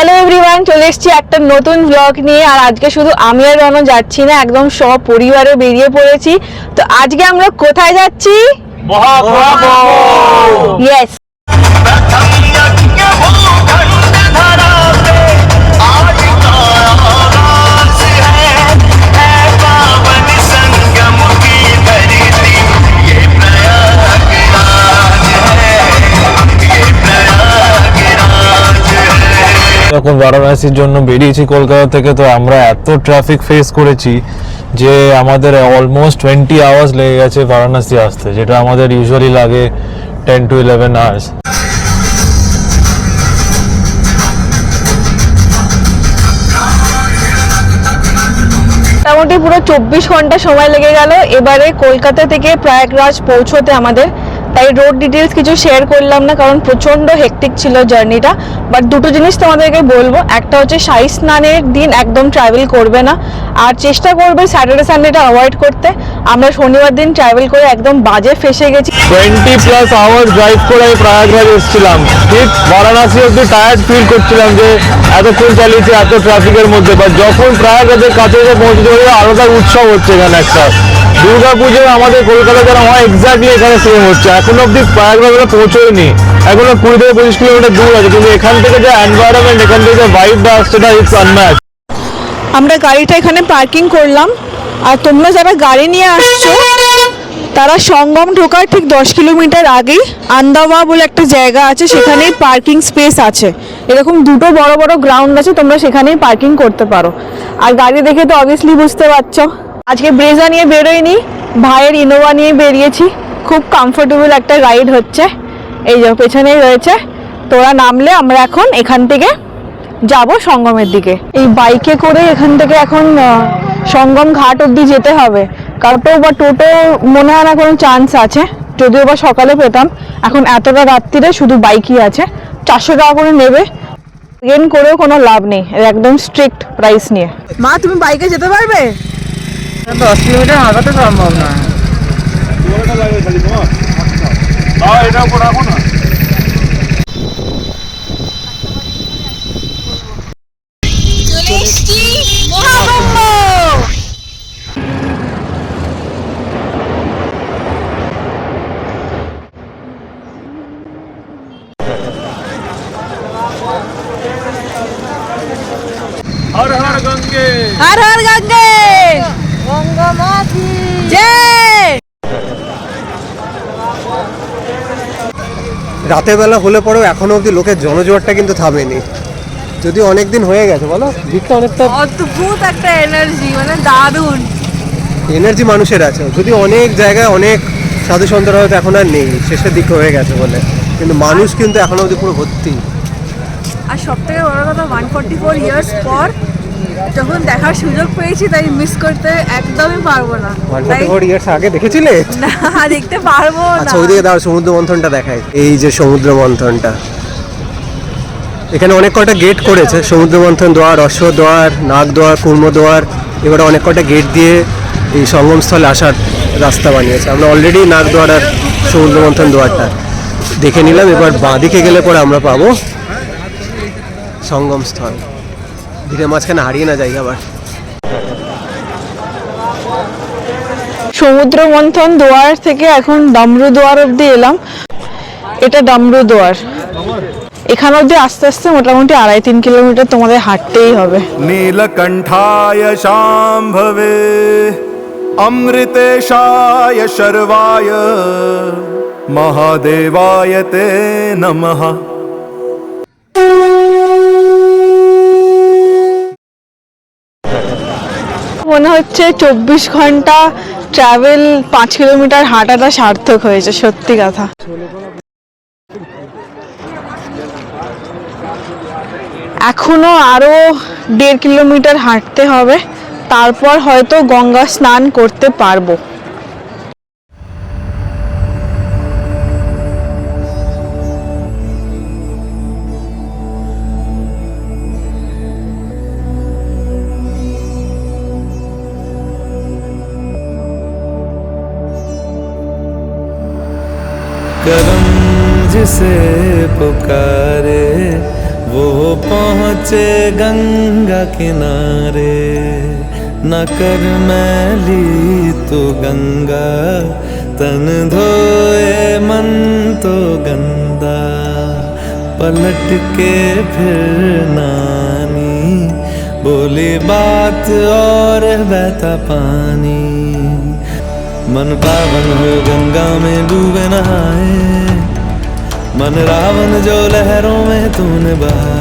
Hello everyone, চলে এসেছি একটা নতুন ব্লগ নিয়ে। আর আজকে শুধু আমি আর রনো যাচ্ছি না, একদম সব পরিবারে বেরিয়ে পড়েছি। তো আজকে আমরা কোথায় যাচ্ছি? ইয়েস, যখন বারাণসীর জন্য বেরিয়েছি কলকাতা থেকে, তো আমরা এত ট্রাফিক ফেস করেছি যে আমাদের অলমোস্ট 20 আওয়ার্স লেগে গেছে বারাণসী আসতে, যেটা আমাদের ইউজুয়ালি লাগে 10 to 11 আওয়ার্স। মোটামুটি পুরো 24 ঘন্টা সময় লেগে গেল এবারে কলকাতা থেকে প্রয়াগরাজ পৌঁছতে আমাদের। তাই রোড ডিটেলস কিছু শেয়ার করলাম না, কারণ প্রচণ্ড হেক্টিক ছিল জার্নিটা। বাট দুটো জিনিস তোমাদেরকে বলবো, একটা হচ্ছে শাহী স্নানের দিন একদম ট্রাভেল করবে না, আর চেষ্টা করবে স্যাটারডে সানডেটা অ্যাভয়েড করতে। আমরা শনিবার দিন ট্রাভেল করে একদম বাজে ফেসে গেছি। 20+ আওয়ার্স ড্রাইভ করে আমি প্রয়াগরাজ এসেছিলাম, ঠিক বারাণসী অব্দি টায়ার্ড ফিল করছিলাম যে এতক্ষণ চালিয়েছি এত ট্রাফিকের মধ্যে। বাট যখন প্রয়াগরাজের কাছে এসে পৌঁছতে পারবে, আলাদা উৎসব হচ্ছে এখানে একটা। দুর্গা পুজো আমাদের কলকাতা যারা হয় এক্স্যাক্টলি এখানে সেম হচ্ছে। এখন অব্দি প্রয়াগরাজে পৌঁছোয়নি, এখনো 20 থেকে 25 কিলোমিটার দূর আছে, কিন্তু এখান থেকে যে এনভায়রনমেন্ট, এখান থেকে যে ভাইবটা আসছে, এটা ইটস আনম্যাচ। আমরা গাড়িটা এখানে পার্কিং করলাম, আর তোমরা যারা গাড়ি নিয়ে আসছো তারা সঙ্গম ঢোকার ঠিক 10 কিলোমিটার আগেই আন্দামা বলে একটা জায়গা আছে, সেখানেই পার্কিং স্পেস আছে। এরকম দুটো বড় বড় গ্রাউন্ড আছে, তোমরা সেখানেই পার্কিং করতে পারো। আর গাড়ি দেখে তো অবভিয়াসলি বুঝতে পারছো, আজকে ব্রেজা নিয়ে বেরোয়নি, ভাইয়ের ইনোভা নিয়ে বেরিয়েছি। খুব কমফোর্টেবল একটা রাইড হচ্ছে। এই যে পেছনেই রয়েছে, তোরা নামলে আমরা এখন এখান থেকে যাব সঙ্গমের দিকে। এই বাইকে করে এখান থেকে এখন সঙ্গম ঘাট অবধি যেতে হবে। কারটো বা টোটো মনে হয় না কোনো চান্স আছে, যদিও বা সকালে পেতাম। এখন এতটা রাত্রিরে শুধু বাইকই আছে, 400 টাকা করে নেবে। ট্রেন করেও কোনো লাভ নেই, একদম স্ট্রিক্ট প্রাইস নিয়ে। মা, তুমি বাইকে যেতে পারবে? 10 কিলোমিটার হাঁটা তো সম্ভব না। হর হর গঙ্গে, হর হর গঙ্গে, গঙ্গা মাতি জয়। রাতের বেলা হলে পরেও এখনো অবধি লোকের জনজোয়ারটা কিন্তু থামেনি, যদি অনেক দিন হয়ে গেছে। বলো, দিকটা অনেকটা অদ্ভুত একটা এনার্জি, মানে দারুণ এনার্জি মানুষের আছে। যদি অনেক জায়গায় অনেক সাধু সন্তরা হয়তো এখন আর নেই, শেষের দিকে হয়ে গেছে বলে, কিন্তু মানুষ কিন্তু এখনো অবধি পুরো ভর্তি। আর সব থেকে বড় কথা, 144 ইয়ার্স পর যখন দেখার সুযোগ পেয়েছি, তাই মিস করতে একদমই পারবো না। 144 ইয়ার্স আগে দেখেছিলে? না, দেখতে পারবো না। আচ্ছা, ওইদিকে দাঁড়াও, সমুদ্র মন্থনটা দেখায়। এই যে সমুদ্র মন্থনটা, এখানে অনেক কটা গেট করেছে। সমুদ্র মন্থন দ্বার, অশ্ব দ্বার, নাগ দ্বার, কুর্ম দ্বার, এবারে অনেক কটা গেট দিয়ে এই সঙ্গমস্থলে আসার রাস্তা বানিয়েছে। আমরা অলরেডি নাগ দ্বার আর সমুদ্র মন্থন দ্বারটা দেখে নিলাম। এবার বাঁদিকে গেলে পরে আমরা পাবো সঙ্গমস্থল। ভিড়ের মাঝখানে হারিয়ে না যাই আবার। সমুদ্র মন্থন দুয়ার থেকে এখন ডামরু দুয়ার অব্দি এলাম। এটা ডামরু দুয়ার। এখান অব্দি আস্তে আস্তে মোটামুটি 2.5-3 কিলোমিটার তোমাদের হাঁটতেই হবে। नीलकण्ठाय शाम्भवे अमृतेशाय शर्वाय महादेवाय ते नमः। মনে হচ্ছে 24 ঘন্টা ট্রাভেল, 5 কিলোমিটার হাঁটাটা সার্থক হয়েছে, সত্যি কথা। এখনো আরো 1.5 কিলোমিটার হাঁটতে হবে, তারপর হয়তো গঙ্গা স্নান করতে পারবো। करम जिसे पुकारे वो पहुँचे गंगा किनारे, न कर मैली तो गंगा, तन धोए मन तो गंदा। पलट के फिर नानी बोली बात और बहता पानी। मन पावन हो गंगा में डूबे नहाए, मन रावण जो लहरों में तूने बहाए।